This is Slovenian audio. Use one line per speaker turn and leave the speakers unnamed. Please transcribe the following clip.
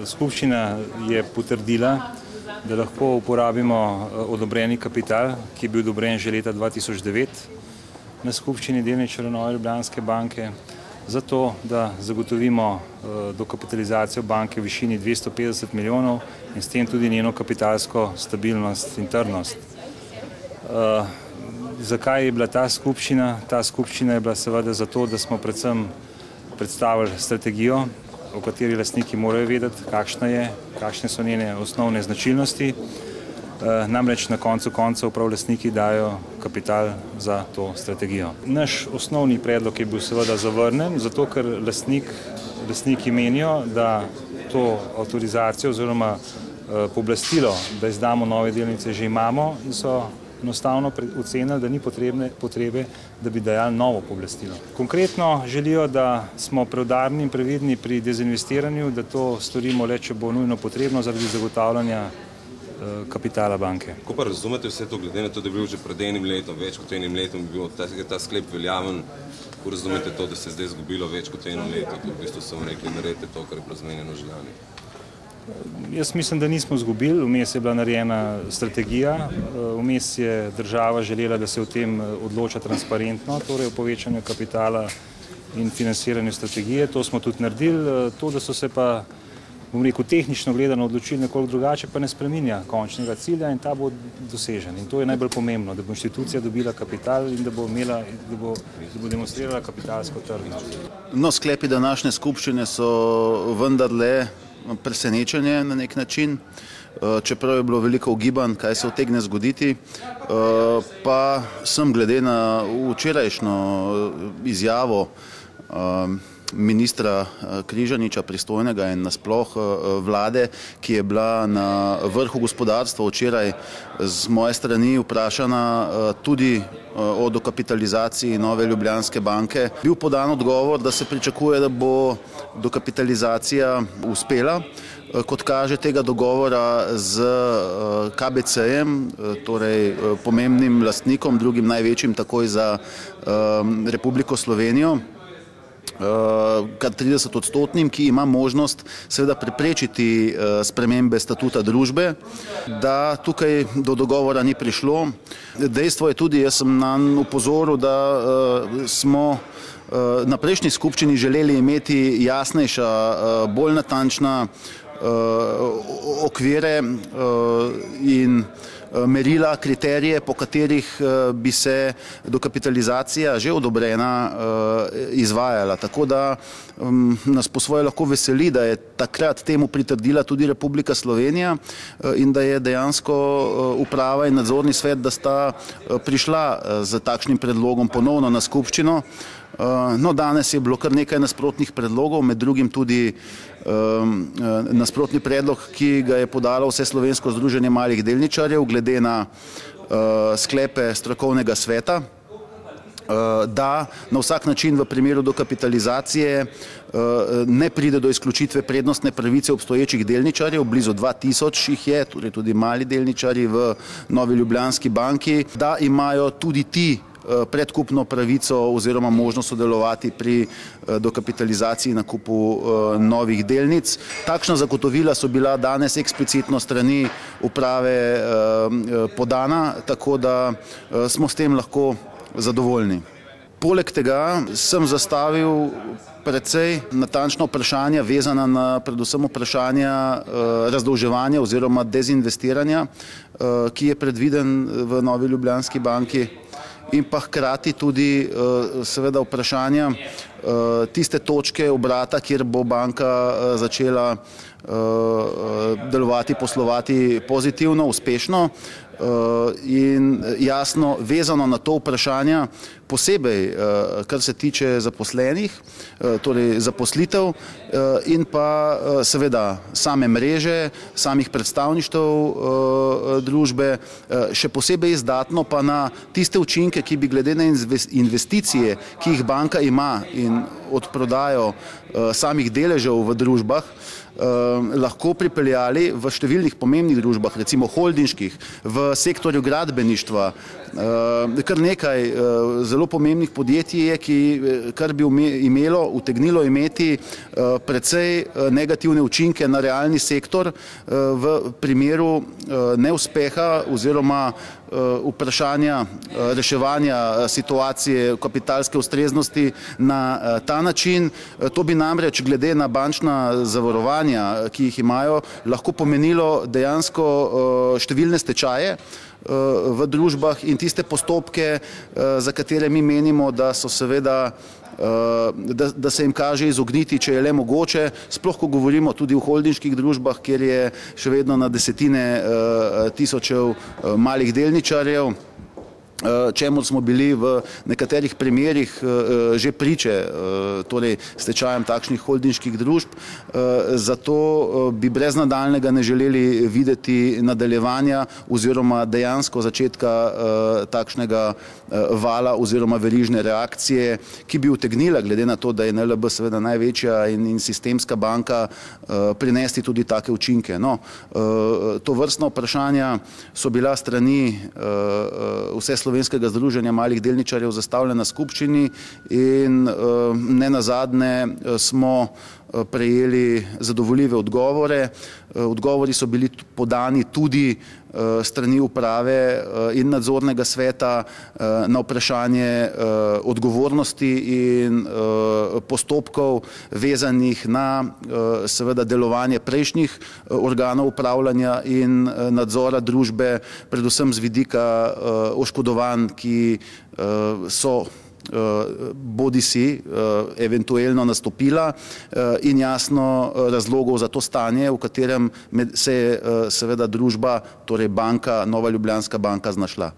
Skupščina je potrdila, da lahko uporabimo odobreni kapital, ki je bil odobren že leta 2009 na skupščini delničarjev Nove Ljubljanske banke, zato da zagotovimo dokapitalizacijo banke v višini 250 milijonov in s tem tudi njeno kapitalsko stabilnost in trdnost. Zakaj je bila ta skupščina? Ta skupščina je bila seveda zato, da smo predvsem predstavili strategijo, o kateri lastniki morajo vedeti, kakšne so njene osnovne značilnosti. Namreč na koncu koncev prav lastniki dajo kapital za to strategijo. Naš osnovni predlog je bil seveda zavrnjen, zato ker lastniki menijo, da to avtorizacijo oziroma pooblastilo, da izdamo nove delnice, že imamo in so enostavno ocenili, da ni potrebe, da bi dajali novo pooblastilo. Konkretno želijo, da smo preudarni in previdni pri dezinvestiranju, da to storimo le, če bo nujno potrebno zaradi zagotavljanja kapitala banke.
Kako pa razumete vse to, glede na to, da je bil že pred enim letom, več kot enim letom, bi bil ta sklep veljaven, kako razumete to, da se je zdaj izgubilo več kot eno leto, da v bistvu so rekli, naredite to, kar je bilo zmenjeno že lani?
Jaz mislim, da nismo izgubili, vmes je bila narejena strategija, vmes je država želela, da se o tem odloča transparentno, torej o povečanju kapitala in financiranju strategije, to smo tudi naredili, to, da so se pa, bom rekel, tehnično gledano odločili nekoliko drugače, pa ne spreminja končnega cilja in ta bo dosežen. In to je najbolj pomembno, da bo inštitucija dobila kapital in da bo demonstrirala kapitalsko trdnost.
No, sklepi današnje skupščine so vendarle presenečenje na nek način, čeprav je bilo veliko ugibanj, kaj se utegne zgoditi, pa sem glede na včerajšnjo izjavo ministra Križaniča, pristojnega in nasploh vlade, ki je bila na vrhu gospodarstva včeraj z moje strani vprašana tudi o dokapitalizaciji Nove Ljubljanske banke, bil podan odgovor, da se pričakuje, da bo dokapitalizacija uspela. Kot kaže, tega dogovora z KBC-jem, torej pomembnim lastnikom, drugim največjim takoj za Republiko Slovenijo, kar 30-odstotnim, ki ima možnost seveda preprečiti spremembe statuta družbe, da tukaj do dogovora ni prišlo. Dejstvo je tudi, jaz sem nanj upozoril, da smo na prejšnji skupščini želeli imeti jasnejša, bolj natančna okvire in merila, kriterije, po katerih bi se dokapitalizacija že odobrena izvajala. Tako da nas po svoje lahko veseli, da je takrat temu pritrdila tudi Republika Slovenija in da je dejansko uprava in nadzorni svet, da sta prišla z takšnim predlogom ponovno na skupščino. No, danes je bilo kar nekaj nasprotnih predlogov, med drugim tudi nasprotni predlog, ki ga je podalo Vseslovensko združenje malih delničarjev glede na sklepe strokovnega sveta, da na vsak način v primeru dokapitalizacije ne pride do izključitve prednostne pravice obstoječih delničarjev, blizu 2000 jih je, torej tudi mali delničarji v Novi Ljubljanski banki, da imajo tudi ti predkupno pravico oziroma možnost sodelovati pri dokapitalizaciji nakupu novih delnic. Takšna zagotovila so bila danes eksplicitno strani uprave podana, tako da smo s tem lahko zadovoljni. Poleg tega sem zastavil precej natančna vprašanja, vezana na predvsem vprašanja razdolževanja oziroma dezinvestiranja, ki je predviden v Novi Ljubljanski banki, in pa hkrati tudi seveda vprašanja tiste točke obrata, kjer bo banka začela delovati, poslovati pozitivno, uspešno in jasno vezano na to vprašanja, posebej kar se tiče zaposlenih, torej zaposlitev in pa seveda same mreže, samih predstavništev družbe, še posebej izdatno pa na tiste učinke, ki bi glede na investicije, ki jih banka ima in odprodajo samih deležev v družbah, lahko pripeljali v številnih pomembnih družbah, recimo holdinških, v sektorju gradbeništva, kar nekaj zelo pomembnih podjetij je, kar bi utegnilo imeti precej negativne učinke na realni sektor v primeru neuspeha oziroma vprašanja reševanja situacije kapitalske ustreznosti na ta način. To bi namreč glede na bančna zavarovanja, ki jih imajo, lahko pomenilo dejansko številne stečaje v družbah in tiste postopke, za katere mi menimo, da so seveda da se jim kaže izogniti, če je le mogoče, sploh ko govorimo tudi o holdinških družbah, kjer je še vedno na desetine tisočev malih delničarjev, čemur smo bili v nekaterih primerih že priče, torej stečajem takšnih holdinških družb. Zato bi brez nadaljnega ne želeli videti nadaljevanja oziroma dejansko začetka takšnega vala oziroma verižne reakcije, ki bi utegnila, glede na to, da je NLB seveda največja in sistemska banka, prinesti tudi take učinke. No, to vrstna vprašanja so bila strani vse Slovenskega združenja malih delničarjev zastavljena skupščini in nenazadnje smo prejeli zadovoljive odgovore. Odgovori so bili podani tudi strani uprave in nadzornega sveta na vprašanje odgovornosti in postopkov vezanih na seveda delovanje prejšnjih organov upravljanja in nadzora družbe, predvsem z vidika oškodovanj, ki so bodisi eventuelno nastopila in jasno razlogov za to stanje, v katerem se je seveda družba, torej banka, Nova Ljubljanska banka znašla.